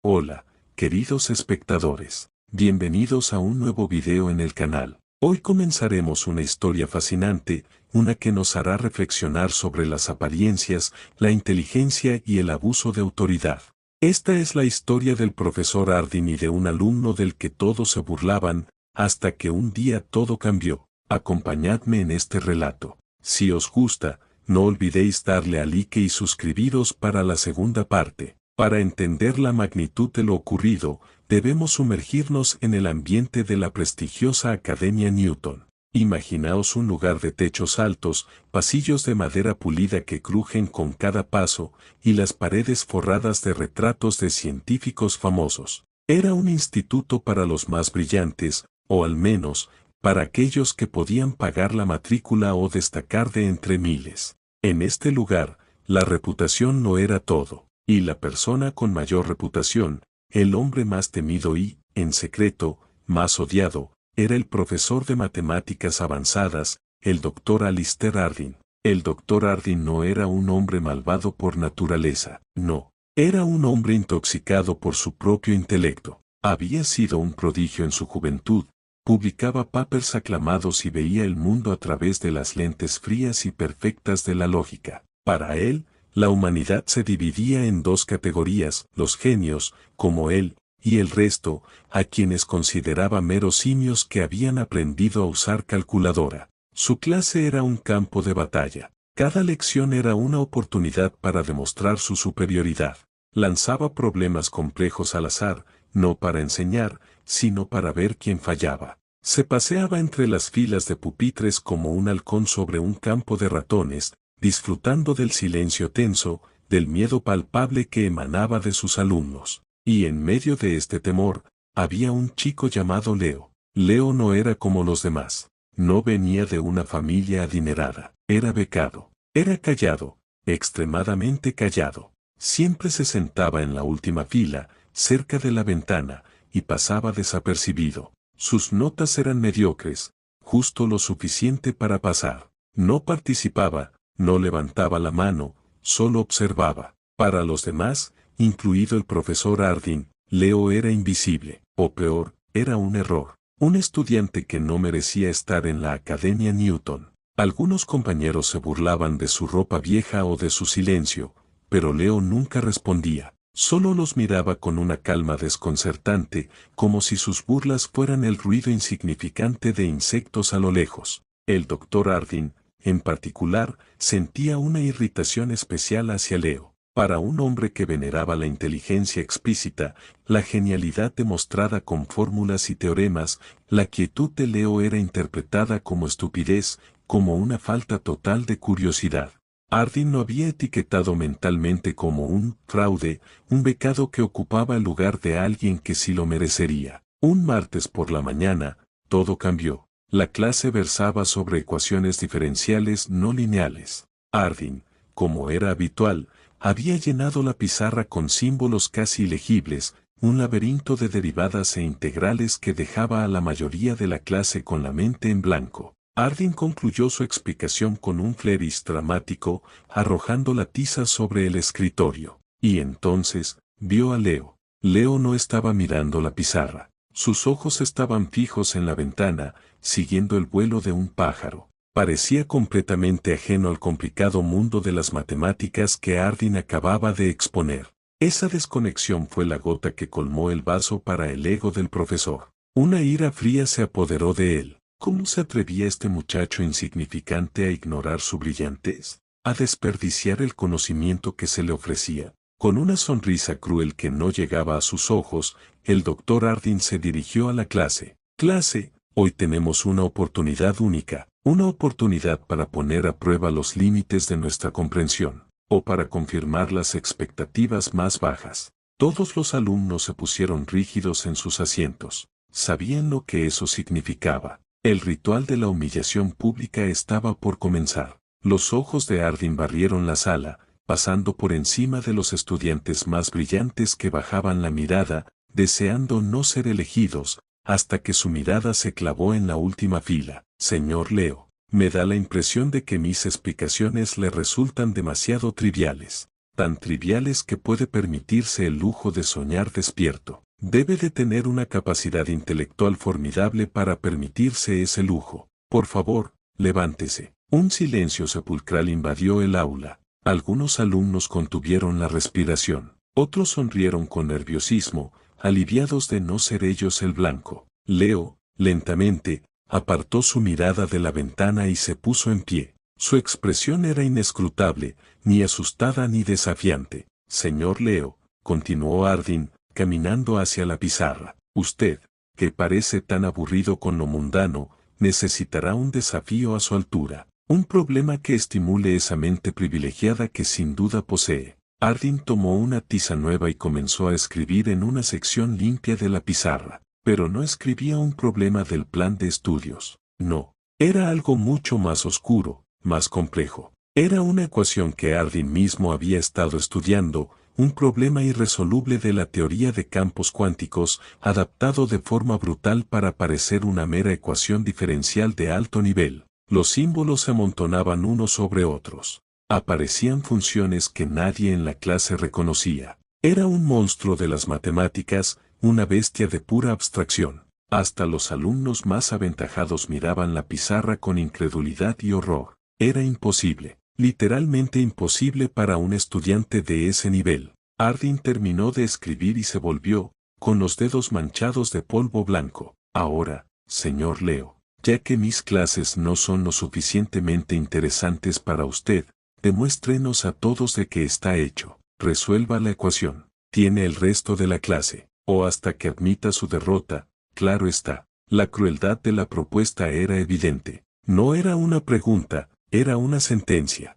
Hola, queridos espectadores. Bienvenidos a un nuevo video en el canal. Hoy comenzaremos una historia fascinante, una que nos hará reflexionar sobre las apariencias, la inteligencia y el abuso de autoridad. Esta es la historia del profesor Harding y de un alumno del que todos se burlaban, hasta que un día todo cambió. Acompañadme en este relato. Si os gusta, no olvidéis darle a like y suscribiros para la segunda parte. Para entender la magnitud de lo ocurrido, debemos sumergirnos en el ambiente de la prestigiosa Academia Newton. Imaginaos un lugar de techos altos, pasillos de madera pulida que crujen con cada paso, y las paredes forradas de retratos de científicos famosos. Era un instituto para los más brillantes, o al menos, para aquellos que podían pagar la matrícula o destacar de entre miles. En este lugar, la reputación no era todo. Y la persona con mayor reputación, el hombre más temido y, en secreto, más odiado, era el profesor de matemáticas avanzadas, el Dr. Alistair Harding. El Dr. Harding no era un hombre malvado por naturaleza, no. Era un hombre intoxicado por su propio intelecto. Había sido un prodigio en su juventud, publicaba papers aclamados y veía el mundo a través de las lentes frías y perfectas de la lógica. Para él, la humanidad se dividía en dos categorías, los genios, como él, y el resto, a quienes consideraba meros simios que habían aprendido a usar calculadora. Su clase era un campo de batalla. Cada lección era una oportunidad para demostrar su superioridad. Lanzaba problemas complejos al azar, no para enseñar, sino para ver quién fallaba. Se paseaba entre las filas de pupitres como un halcón sobre un campo de ratones, disfrutando del silencio tenso, del miedo palpable que emanaba de sus alumnos. Y en medio de este temor, había un chico llamado Leo. Leo no era como los demás. No venía de una familia adinerada. Era becado. Era callado, extremadamente callado. Siempre se sentaba en la última fila, cerca de la ventana, y pasaba desapercibido. Sus notas eran mediocres, justo lo suficiente para pasar. No participaba, no levantaba la mano, solo observaba. Para los demás, incluido el profesor Harding, Leo era invisible, o peor, era un error. Un estudiante que no merecía estar en la Academia Newton. Algunos compañeros se burlaban de su ropa vieja o de su silencio, pero Leo nunca respondía. Solo los miraba con una calma desconcertante, como si sus burlas fueran el ruido insignificante de insectos a lo lejos. El Dr. Harding, en particular, sentía una irritación especial hacia Leo. Para un hombre que veneraba la inteligencia explícita, la genialidad demostrada con fórmulas y teoremas, la quietud de Leo era interpretada como estupidez, como una falta total de curiosidad. Harding lo había etiquetado mentalmente como un fraude, un becado que ocupaba el lugar de alguien que sí lo merecería. Un martes por la mañana, todo cambió. La clase versaba sobre ecuaciones diferenciales no lineales. Harding, como era habitual, había llenado la pizarra con símbolos casi ilegibles, un laberinto de derivadas e integrales que dejaba a la mayoría de la clase con la mente en blanco. Harding concluyó su explicación con un fleris dramático, arrojando la tiza sobre el escritorio. Y entonces, vio a Leo. Leo no estaba mirando la pizarra. Sus ojos estaban fijos en la ventana, siguiendo el vuelo de un pájaro. Parecía completamente ajeno al complicado mundo de las matemáticas que Harding acababa de exponer. Esa desconexión fue la gota que colmó el vaso para el ego del profesor. Una ira fría se apoderó de él. ¿Cómo se atrevía este muchacho insignificante a ignorar su brillantez? A desperdiciar el conocimiento que se le ofrecía. Con una sonrisa cruel que no llegaba a sus ojos, el Dr. Harding se dirigió a la clase. Clase, hoy tenemos una oportunidad única, una oportunidad para poner a prueba los límites de nuestra comprensión, o para confirmar las expectativas más bajas. Todos los alumnos se pusieron rígidos en sus asientos. Sabían lo que eso significaba. El ritual de la humillación pública estaba por comenzar. Los ojos de Harding barrieron la sala, pasando por encima de los estudiantes más brillantes que bajaban la mirada, deseando no ser elegidos, hasta que su mirada se clavó en la última fila. Señor Leo, me da la impresión de que mis explicaciones le resultan demasiado triviales. tan triviales que puede permitirse el lujo de soñar despierto. Debe de tener una capacidad intelectual formidable para permitirse ese lujo. Por favor, levántese. Un silencio sepulcral invadió el aula. Algunos alumnos contuvieron la respiración. Otros sonrieron con nerviosismo, aliviados de no ser ellos el blanco. Leo, lentamente, apartó su mirada de la ventana y se puso en pie. Su expresión era inescrutable, ni asustada ni desafiante. Señor Leo, continuó Harding, caminando hacia la pizarra. Usted, que parece tan aburrido con lo mundano, necesitará un desafío a su altura. Un problema que estimule esa mente privilegiada que sin duda posee. Harding tomó una tiza nueva y comenzó a escribir en una sección limpia de la pizarra. Pero no escribía un problema del plan de estudios. No. Era algo mucho más oscuro, más complejo. Era una ecuación que Harding mismo había estado estudiando, un problema irresoluble de la teoría de campos cuánticos, adaptado de forma brutal para parecer una mera ecuación diferencial de alto nivel. Los símbolos se amontonaban unos sobre otros. Aparecían funciones que nadie en la clase reconocía. Era un monstruo de las matemáticas, una bestia de pura abstracción. Hasta los alumnos más aventajados miraban la pizarra con incredulidad y horror. Era imposible, literalmente imposible para un estudiante de ese nivel. Harding terminó de escribir y se volvió, con los dedos manchados de polvo blanco. Ahora, señor Leo, ya que mis clases no son lo suficientemente interesantes para usted, demuéstrenos a todos de qué está hecho. Resuelva la ecuación. Tiene el resto de la clase, o hasta que admita su derrota. Claro está, la crueldad de la propuesta era evidente. No era una pregunta, era una sentencia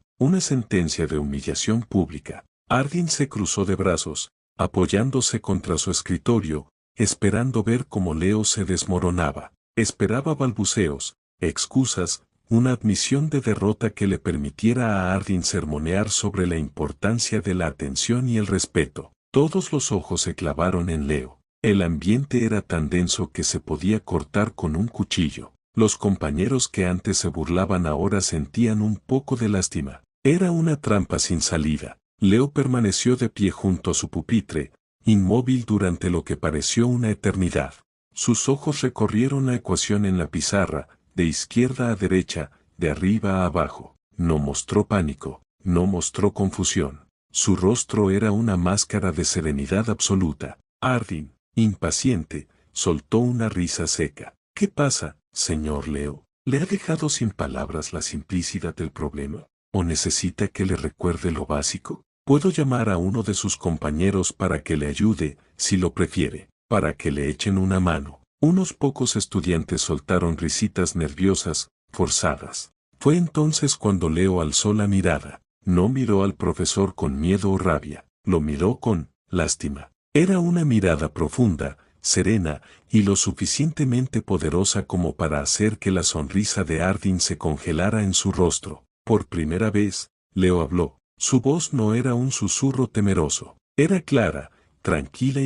de humillación pública. Harding se cruzó de brazos, apoyándose contra su escritorio, esperando ver cómo Leo se desmoronaba. Esperaba balbuceos, excusas, una admisión de derrota que le permitiera a Harding sermonear sobre la importancia de la atención y el respeto. Todos los ojos se clavaron en Leo. El ambiente era tan denso que se podía cortar con un cuchillo. Los compañeros que antes se burlaban ahora sentían un poco de lástima. Era una trampa sin salida. Leo permaneció de pie junto a su pupitre, inmóvil durante lo que pareció una eternidad. Sus ojos recorrieron la ecuación en la pizarra, de izquierda a derecha, de arriba a abajo. No mostró pánico, no mostró confusión. Su rostro era una máscara de serenidad absoluta. Harding, impaciente, soltó una risa seca. ¿Qué pasa, señor Leo? ¿Le ha dejado sin palabras la simplicidad del problema? ¿O necesita que le recuerde lo básico? Puedo llamar a uno de sus compañeros para que le ayude, si lo prefiere, para que le echen una mano. Unos pocos estudiantes soltaron risitas nerviosas, forzadas. Fue entonces cuando Leo alzó la mirada. No miró al profesor con miedo o rabia, lo miró con lástima. Era una mirada profunda, serena, y lo suficientemente poderosa como para hacer que la sonrisa de Harding se congelara en su rostro. Por primera vez, Leo habló. Su voz no era un susurro temeroso. Era clara, tranquila,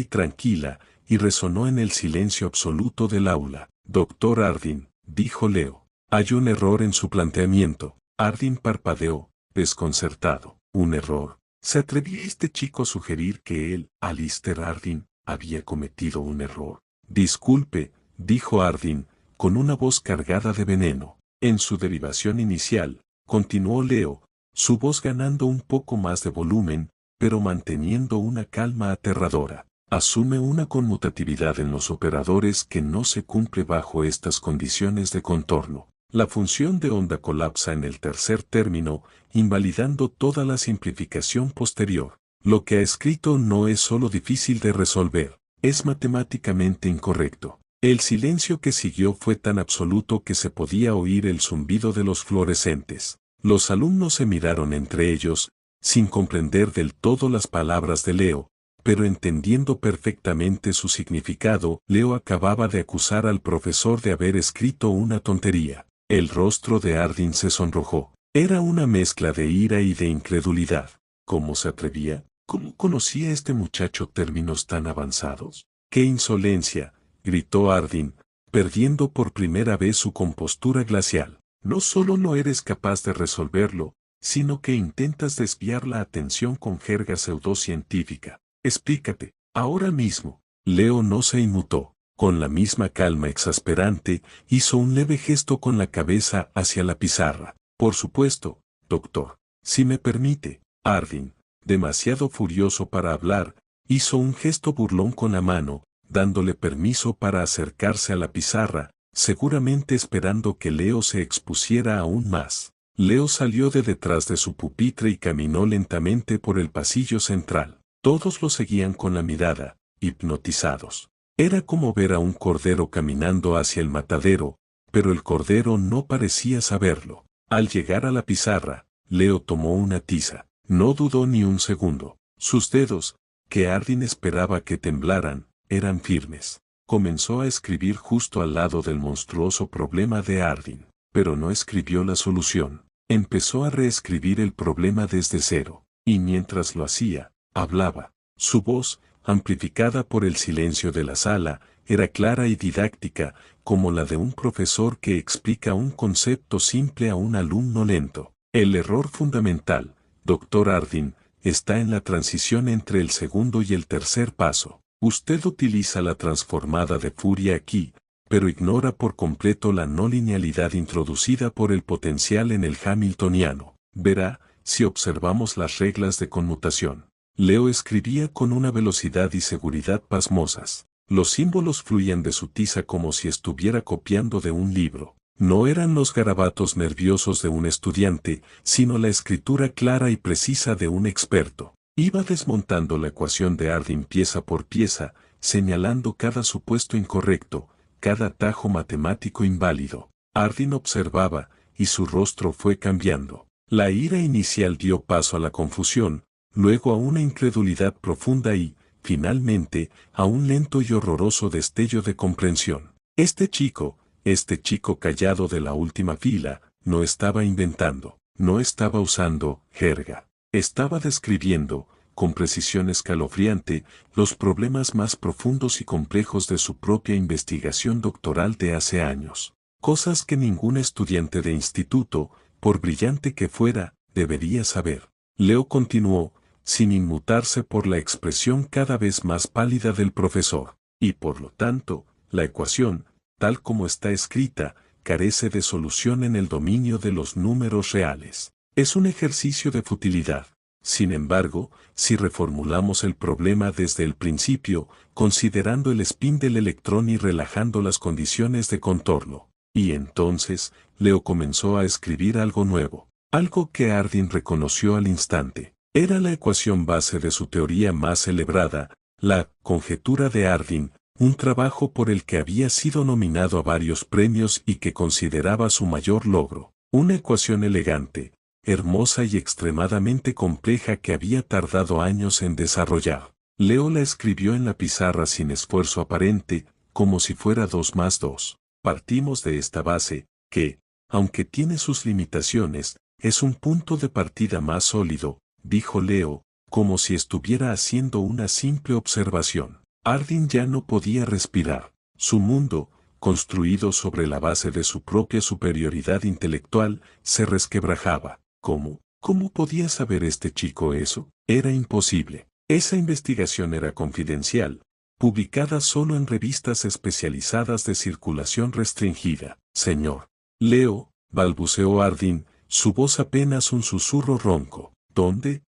y resonó en el silencio absoluto del aula. Doctor Harding, dijo Leo, hay un error en su planteamiento. Harding parpadeó, desconcertado. ¿Un error? ¿Se atrevía este chico a sugerir que él, Alistair Harding, había cometido un error? Disculpe, dijo Harding, con una voz cargada de veneno. En su derivación inicial, continuó Leo, su voz ganando un poco más de volumen, pero manteniendo una calma aterradora. Asume una conmutatividad en los operadores que no se cumple bajo estas condiciones de contorno. La función de onda colapsa en el tercer término, invalidando toda la simplificación posterior. Lo que ha escrito no es solo difícil de resolver, es matemáticamente incorrecto. El silencio que siguió fue tan absoluto que se podía oír el zumbido de los fluorescentes. Los alumnos se miraron entre ellos, sin comprender del todo las palabras de Leo, pero entendiendo perfectamente su significado. Leo acababa de acusar al profesor de haber escrito una tontería. El rostro de Harding se sonrojó. Era una mezcla de ira y de incredulidad. ¿Cómo se atrevía? ¿Cómo conocía este muchacho términos tan avanzados? ¡Qué insolencia!, gritó Harding, perdiendo por primera vez su compostura glacial. No solo no eres capaz de resolverlo, sino que intentas desviar la atención con jerga pseudocientífica. Explícate, ahora mismo. Leo no se inmutó. Con la misma calma exasperante, hizo un leve gesto con la cabeza hacia la pizarra. Por supuesto, doctor. Si me permite. Ardyn, demasiado furioso para hablar, hizo un gesto burlón con la mano, dándole permiso para acercarse a la pizarra, seguramente esperando que Leo se expusiera aún más. Leo salió de detrás de su pupitre y caminó lentamente por el pasillo central. Todos lo seguían con la mirada, hipnotizados. Era como ver a un cordero caminando hacia el matadero, pero el cordero no parecía saberlo. Al llegar a la pizarra, Leo tomó una tiza. No dudó ni un segundo. Sus dedos, que Ardyn esperaba que temblaran, eran firmes. Comenzó a escribir justo al lado del monstruoso problema de Ardyn, pero no escribió la solución. Empezó a reescribir el problema desde cero, y mientras lo hacía, hablaba. Su voz, amplificada por el silencio de la sala, era clara y didáctica, como la de un profesor que explica un concepto simple a un alumno lento. El error fundamental, doctor Ardyn, está en la transición entre el segundo y el tercer paso. Usted utiliza la transformada de Fourier aquí, pero ignora por completo la no linealidad introducida por el potencial en el hamiltoniano. Verá, si observamos las reglas de conmutación. Leo escribía con una velocidad y seguridad pasmosas. Los símbolos fluían de su tiza como si estuviera copiando de un libro. No eran los garabatos nerviosos de un estudiante, sino la escritura clara y precisa de un experto. Iba desmontando la ecuación de Ardyn pieza por pieza, señalando cada supuesto incorrecto, cada atajo matemático inválido. Ardyn observaba, y su rostro fue cambiando. La ira inicial dio paso a la confusión, luego a una incredulidad profunda y, finalmente, a un lento y horroroso destello de comprensión. Este chico callado de la última fila, no estaba inventando, no estaba usando jerga. Estaba describiendo, con precisión escalofriante, los problemas más profundos y complejos de su propia investigación doctoral de hace años. Cosas que ningún estudiante de instituto, por brillante que fuera, debería saber. Leo continuó, sin inmutarse por la expresión cada vez más pálida del profesor. Y por lo tanto, la ecuación, tal como está escrita, carece de solución en el dominio de los números reales. Es un ejercicio de futilidad. Sin embargo, si reformulamos el problema desde el principio, considerando el spin del electrón y relajando las condiciones de contorno, y entonces, Leo comenzó a escribir algo nuevo, algo que Ardyn reconoció al instante. Era la ecuación base de su teoría más celebrada, la conjetura de Ardyn, un trabajo por el que había sido nominado a varios premios y que consideraba su mayor logro. Una ecuación elegante, hermosa y extremadamente compleja que había tardado años en desarrollar. Leo la escribió en la pizarra sin esfuerzo aparente, como si fuera 2 más 2. Partimos de esta base, que, aunque tiene sus limitaciones, es un punto de partida más sólido, dijo Leo, como si estuviera haciendo una simple observación. Ardyn ya no podía respirar. Su mundo, construido sobre la base de su propia superioridad intelectual, se resquebrajaba. ¿Cómo podía saber este chico eso? Era imposible. Esa investigación era confidencial, publicada solo en revistas especializadas de circulación restringida. Señor Leo, balbuceó Ardyn, su voz apenas un susurro ronco. ¿Dónde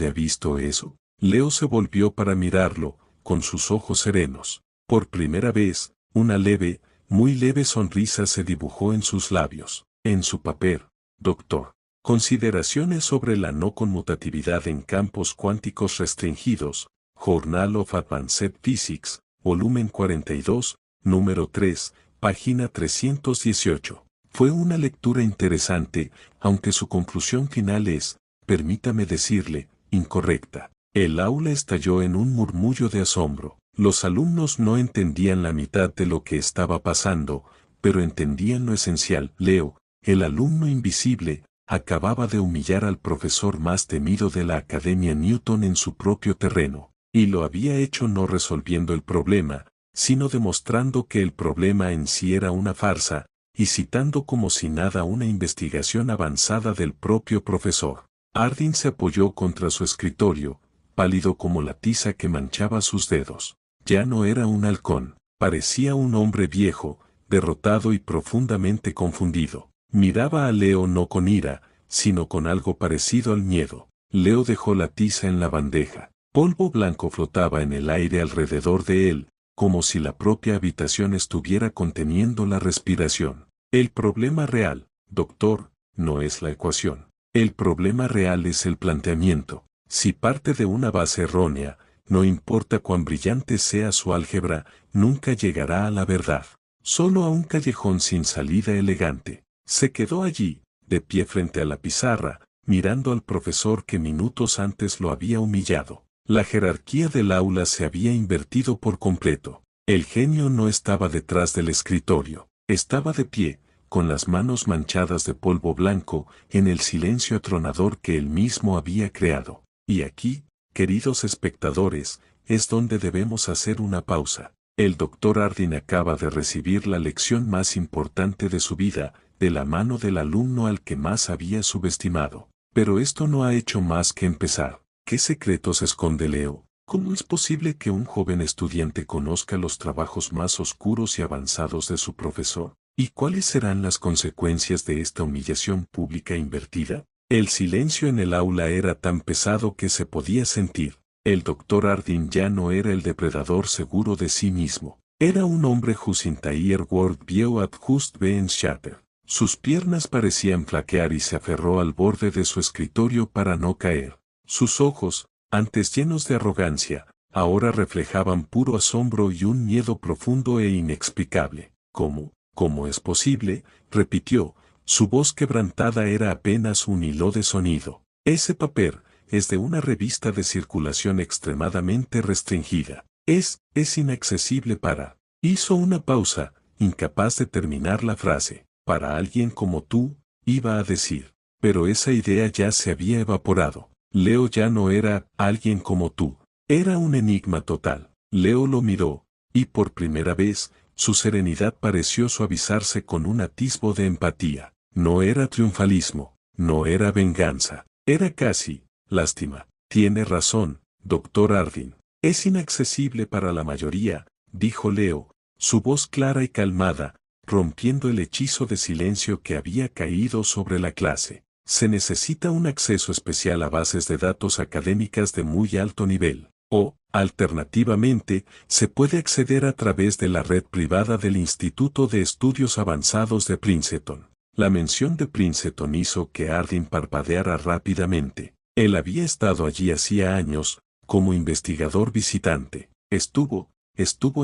ha visto eso? Leo se volvió para mirarlo, con sus ojos serenos. Por primera vez, una leve, muy leve sonrisa se dibujó en sus labios. En su papel, doctor. Consideraciones sobre la no conmutatividad en campos cuánticos restringidos, Journal of Advanced Physics, volumen 42, número 3, página 318. Fue una lectura interesante, aunque su conclusión final es, permítame decirle, incorrecta. El aula estalló en un murmullo de asombro. Los alumnos no entendían la mitad de lo que estaba pasando, pero entendían lo esencial. Leo, el alumno invisible, acababa de humillar al profesor más temido de la Academia Newton en su propio terreno, y lo había hecho no resolviendo el problema, sino demostrando que el problema en sí era una farsa, y citando como si nada una investigación avanzada del propio profesor. Ardyn se apoyó contra su escritorio, pálido como la tiza que manchaba sus dedos. Ya no era un halcón, parecía un hombre viejo, derrotado y profundamente confundido. Miraba a Leo no con ira, sino con algo parecido al miedo. Leo dejó la tiza en la bandeja. Polvo blanco flotaba en el aire alrededor de él, como si la propia habitación estuviera conteniendo la respiración. El problema real, doctor, no es la ecuación. El problema real es el planteamiento. Si parte de una base errónea, no importa cuán brillante sea su álgebra, nunca llegará a la verdad. Solo a un callejón sin salida elegante. Se quedó allí, de pie frente a la pizarra, mirando al profesor que minutos antes lo había humillado. La jerarquía del aula se había invertido por completo. El genio no estaba detrás del escritorio. Estaba de pie, con las manos manchadas de polvo blanco, en el silencio atronador que él mismo había creado. Y aquí, queridos espectadores, es donde debemos hacer una pausa. El doctor Ardyn acaba de recibir la lección más importante de su vida, de la mano del alumno al que más había subestimado. Pero esto no ha hecho más que empezar. ¿Qué secretos esconde Leo? ¿Cómo es posible que un joven estudiante conozca los trabajos más oscuros y avanzados de su profesor? ¿Y cuáles serán las consecuencias de esta humillación pública invertida? El silencio en el aula era tan pesado que se podía sentir. El doctor Ardyn ya no era el depredador seguro de sí mismo. Era un hombre whose entire world view at just been shattered. Sus piernas parecían flaquear y se aferró al borde de su escritorio para no caer. Sus ojos, antes llenos de arrogancia, ahora reflejaban puro asombro y un miedo profundo e inexplicable. ¿Cómo es posible?, repitió. Su voz quebrantada era apenas un hilo de sonido. Ese papel es de una revista de circulación extremadamente restringida. Es inaccesible para... Hizo una pausa, incapaz de terminar la frase. Para alguien como tú, iba a decir. Pero esa idea ya se había evaporado. Leo ya no era alguien como tú. Era un enigma total. Leo lo miró, y por primera vez, su serenidad pareció suavizarse con un atisbo de empatía. No era triunfalismo, no era venganza, era casi lástima. Tiene razón, doctor Ardyn. Es inaccesible para la mayoría, dijo Leo, su voz clara y calmada, rompiendo el hechizo de silencio que había caído sobre la clase. Se necesita un acceso especial a bases de datos académicas de muy alto nivel, o, alternativamente, se puede acceder a través de la red privada del Instituto de Estudios Avanzados de Princeton. La mención de Princeton hizo que Ardyn parpadeara rápidamente. Él había estado allí hacía años, como investigador visitante. ¿Estuvo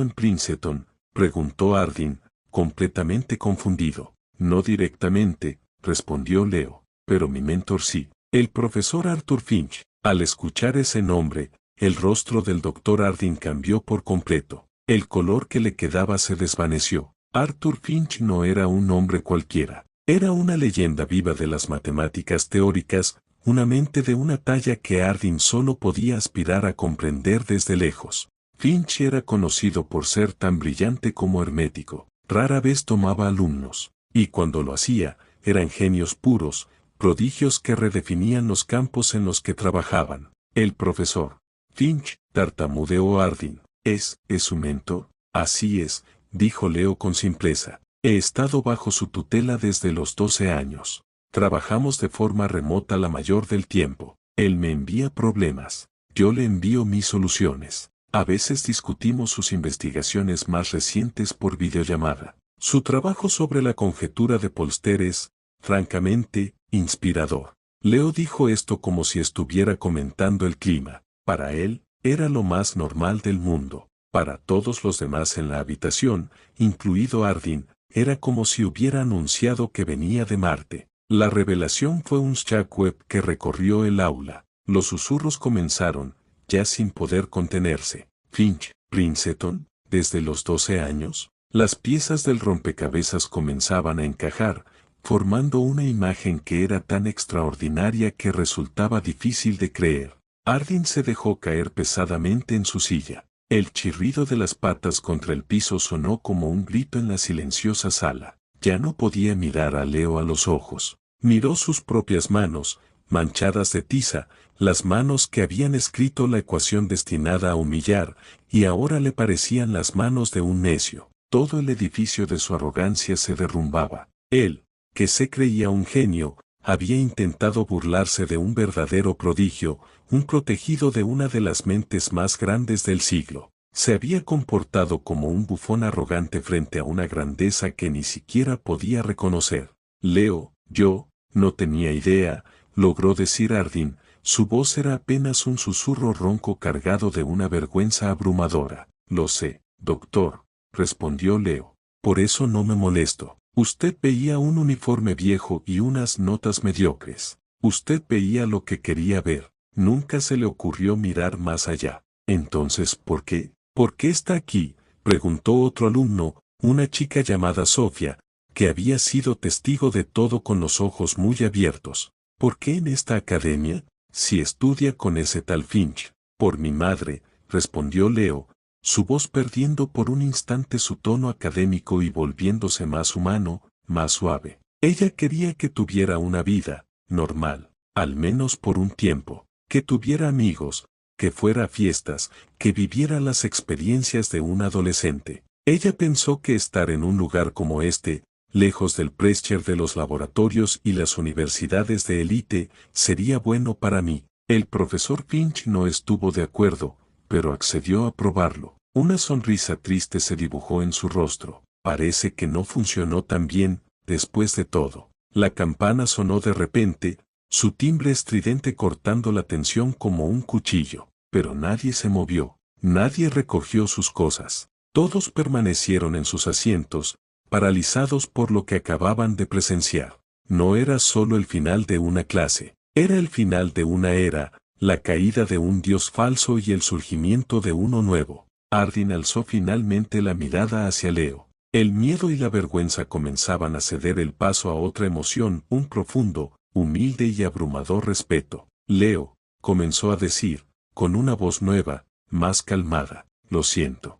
en Princeton?, preguntó Ardyn, completamente confundido. No directamente, respondió Leo, pero mi mentor sí. El profesor Arthur Finch. Al escuchar ese nombre, el rostro del doctor Ardyn cambió por completo. El color que le quedaba se desvaneció. Arthur Finch no era un hombre cualquiera. Era una leyenda viva de las matemáticas teóricas, una mente de una talla que Ardyn solo podía aspirar a comprender desde lejos. Finch era conocido por ser tan brillante como hermético. Rara vez tomaba alumnos, y cuando lo hacía, eran genios puros, prodigios que redefinían los campos en los que trabajaban. El profesor Finch, tartamudeó Ardyn. ¿Es su mentor? Así es, dijo Leo con simpleza. He estado bajo su tutela desde los 12 años. Trabajamos de forma remota la mayor del tiempo. Él me envía problemas. Yo le envío mis soluciones. A veces discutimos sus investigaciones más recientes por videollamada. Su trabajo sobre la conjetura de Polster es, francamente, inspirador. Leo dijo esto como si estuviera comentando el clima. Para él, era lo más normal del mundo. Para todos los demás en la habitación, incluido Ardyn, era como si hubiera anunciado que venía de Marte. La revelación fue un shockwave que recorrió el aula. Los susurros comenzaron, ya sin poder contenerse. Finch, Princeton, desde los 12 años, las piezas del rompecabezas comenzaban a encajar, formando una imagen que era tan extraordinaria que resultaba difícil de creer. Ardyn se dejó caer pesadamente en su silla. El chirrido de las patas contra el piso sonó como un grito en la silenciosa sala. Ya no podía mirar a Leo a los ojos. Miró sus propias manos, manchadas de tiza, las manos que habían escrito la ecuación destinada a humillar, y ahora le parecían las manos de un necio. Todo el edificio de su arrogancia se derrumbaba. Él, que se creía un genio, había intentado burlarse de un verdadero prodigio, un protegido de una de las mentes más grandes del siglo. Se había comportado como un bufón arrogante frente a una grandeza que ni siquiera podía reconocer. Leo, yo, no tenía idea, logró decir Hardin. Su voz era apenas un susurro ronco cargado de una vergüenza abrumadora. Lo sé, doctor, respondió Leo. Por eso no me molesto. Usted veía un uniforme viejo y unas notas mediocres. Usted veía lo que quería ver. Nunca se le ocurrió mirar más allá. Entonces, ¿por qué? ¿Por qué está aquí?, preguntó otro alumno, una chica llamada Sofía, que había sido testigo de todo con los ojos muy abiertos. ¿Por qué en esta academia? Si estudia con ese tal Finch. Por mi madre, respondió Leo, su voz perdiendo por un instante su tono académico y volviéndose más humano, más suave. Ella quería que tuviera una vida normal, al menos por un tiempo, que tuviera amigos, que fuera a fiestas, que viviera las experiencias de un adolescente. Ella pensó que estar en un lugar como este, lejos del pressure de los laboratorios y las universidades de élite, sería bueno para mí. El profesor Finch no estuvo de acuerdo, pero accedió a probarlo. Una sonrisa triste se dibujó en su rostro. Parece que no funcionó tan bien, después de todo. La campana sonó de repente, su timbre estridente cortando la tensión como un cuchillo. Pero nadie se movió, nadie recogió sus cosas. Todos permanecieron en sus asientos, paralizados por lo que acababan de presenciar. No era solo el final de una clase, era el final de una era, la caída de un dios falso y el surgimiento de uno nuevo. Hardin alzó finalmente la mirada hacia Leo. El miedo y la vergüenza comenzaban a ceder el paso a otra emoción, un profundo, humilde y abrumador respeto. Leo, comenzó a decir, con una voz nueva, más calmada, lo siento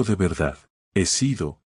de verdad. He sido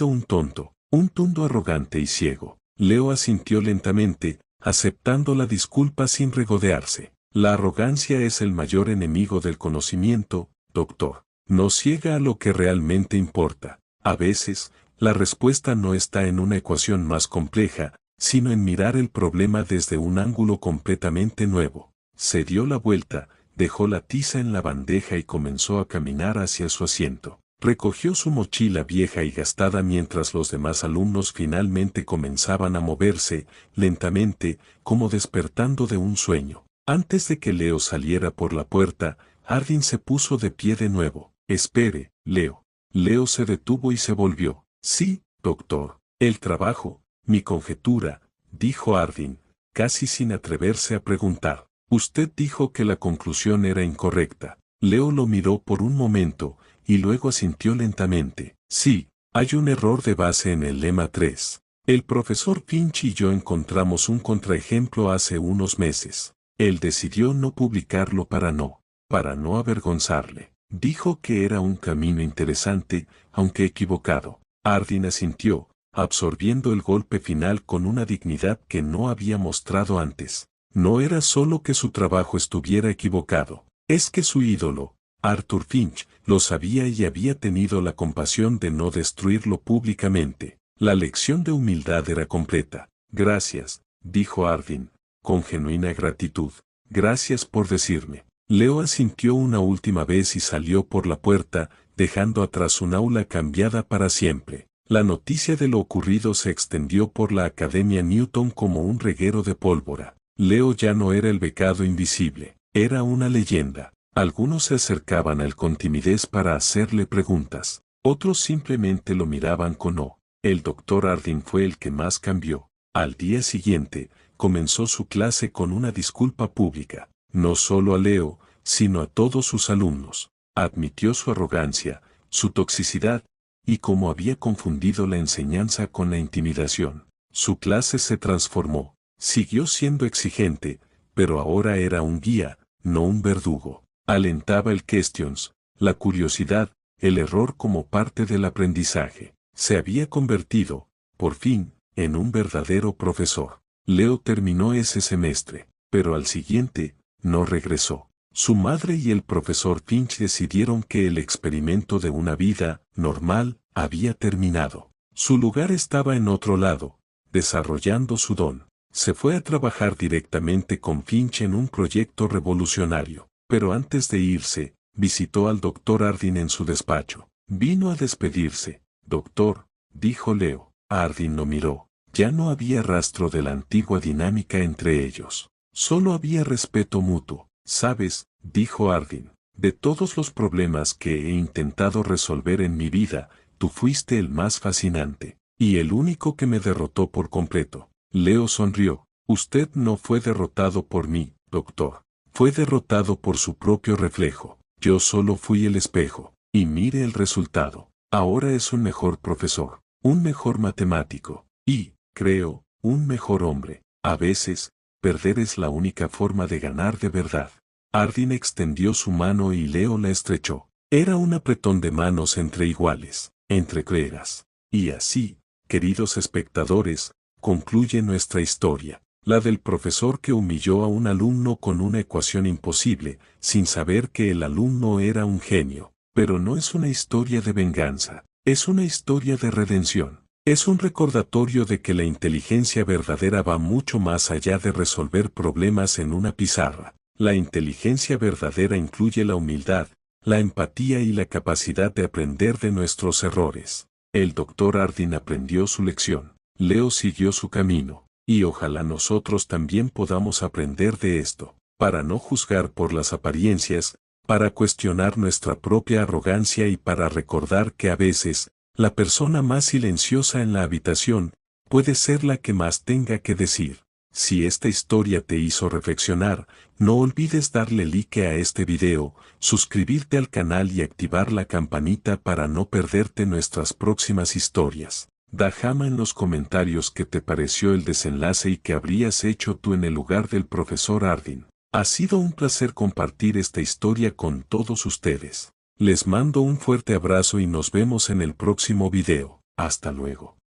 un tonto arrogante y ciego. Leo asintió lentamente, aceptando la disculpa sin regodearse. La arrogancia es el mayor enemigo del conocimiento, doctor. Nos ciega a lo que realmente importa. A veces, la respuesta no está en una ecuación más compleja, sino en mirar el problema desde un ángulo completamente nuevo. Se dio la vuelta, dejó la tiza en la bandeja y comenzó a caminar hacia su asiento. Recogió su mochila vieja y gastada mientras los demás alumnos finalmente comenzaban a moverse, lentamente, como despertando de un sueño. Antes de que Leo saliera por la puerta, Hardin se puso de pie de nuevo. Espere, Leo. Leo se detuvo y se volvió. Sí, doctor. El trabajo, mi conjetura, dijo Hardin, casi sin atreverse a preguntar. Usted dijo que la conclusión era incorrecta. Leo lo miró por un momento, y luego asintió lentamente. Sí, hay un error de base en el lema 3. El profesor Finch y yo encontramos un contraejemplo hace unos meses. Él decidió no publicarlo para no avergonzarle. Dijo que era un camino interesante, aunque equivocado. Hardin asintió, absorbiendo el golpe final con una dignidad que no había mostrado antes. No era solo que su trabajo estuviera equivocado, es que su ídolo, Arthur Finch, lo sabía y había tenido la compasión de no destruirlo públicamente. La lección de humildad era completa. Gracias, dijo Hardin, con genuina gratitud. Gracias por decirme. Leo asintió una última vez y salió por la puerta, dejando atrás un aula cambiada para siempre. La noticia de lo ocurrido se extendió por la Academia Newton como un reguero de pólvora. Leo ya no era el becado invisible, era una leyenda. Algunos se acercaban a él con timidez para hacerle preguntas, otros simplemente lo miraban con o. El doctor Hardin fue el que más cambió. Al día siguiente, comenzó su clase con una disculpa pública, no solo a Leo, sino a todos sus alumnos. Admitió su arrogancia, su toxicidad, y cómo había confundido la enseñanza con la intimidación. Su clase se transformó. Siguió siendo exigente, pero ahora era un guía, no un verdugo. Alentaba el questions, la curiosidad, el error como parte del aprendizaje. Se había convertido, por fin, en un verdadero profesor. Leo terminó ese semestre, pero al siguiente, no regresó. Su madre y el profesor Finch decidieron que el experimento de una vida normal había terminado. Su lugar estaba en otro lado, desarrollando su don. Se fue a trabajar directamente con Finch en un proyecto revolucionario, pero antes de irse, visitó al doctor Harding en su despacho. Vino a despedirse. Doctor, dijo Leo. Harding lo miró. Ya no había rastro de la antigua dinámica entre ellos. Solo había respeto mutuo. Sabes, dijo Harding, de todos los problemas que he intentado resolver en mi vida, tú fuiste el más fascinante, y el único que me derrotó por completo. Leo sonrió. Usted no fue derrotado por mí, doctor. Fue derrotado por su propio reflejo. Yo solo fui el espejo. Y mire el resultado. Ahora es un mejor profesor, un mejor matemático, y, creo, un mejor hombre. A veces, perder es la única forma de ganar de verdad. Harding extendió su mano y Leo la estrechó. Era un apretón de manos entre iguales, entre colegas. Y así, queridos espectadores, concluye nuestra historia, la del profesor que humilló a un alumno con una ecuación imposible, sin saber que el alumno era un genio. Pero no es una historia de venganza, es una historia de redención. Es un recordatorio de que la inteligencia verdadera va mucho más allá de resolver problemas en una pizarra. La inteligencia verdadera incluye la humildad, la empatía y la capacidad de aprender de nuestros errores. El doctor Harding aprendió su lección, Leo siguió su camino, y ojalá nosotros también podamos aprender de esto, para no juzgar por las apariencias, para cuestionar nuestra propia arrogancia y para recordar que a veces, la persona más silenciosa en la habitación, puede ser la que más tenga que decir. Si esta historia te hizo reflexionar, no olvides darle like a este video, suscribirte al canal y activar la campanita para no perderte nuestras próximas historias. Déjame en los comentarios qué te pareció el desenlace y qué habrías hecho tú en el lugar del profesor Harding. Ha sido un placer compartir esta historia con todos ustedes. Les mando un fuerte abrazo y nos vemos en el próximo video. Hasta luego.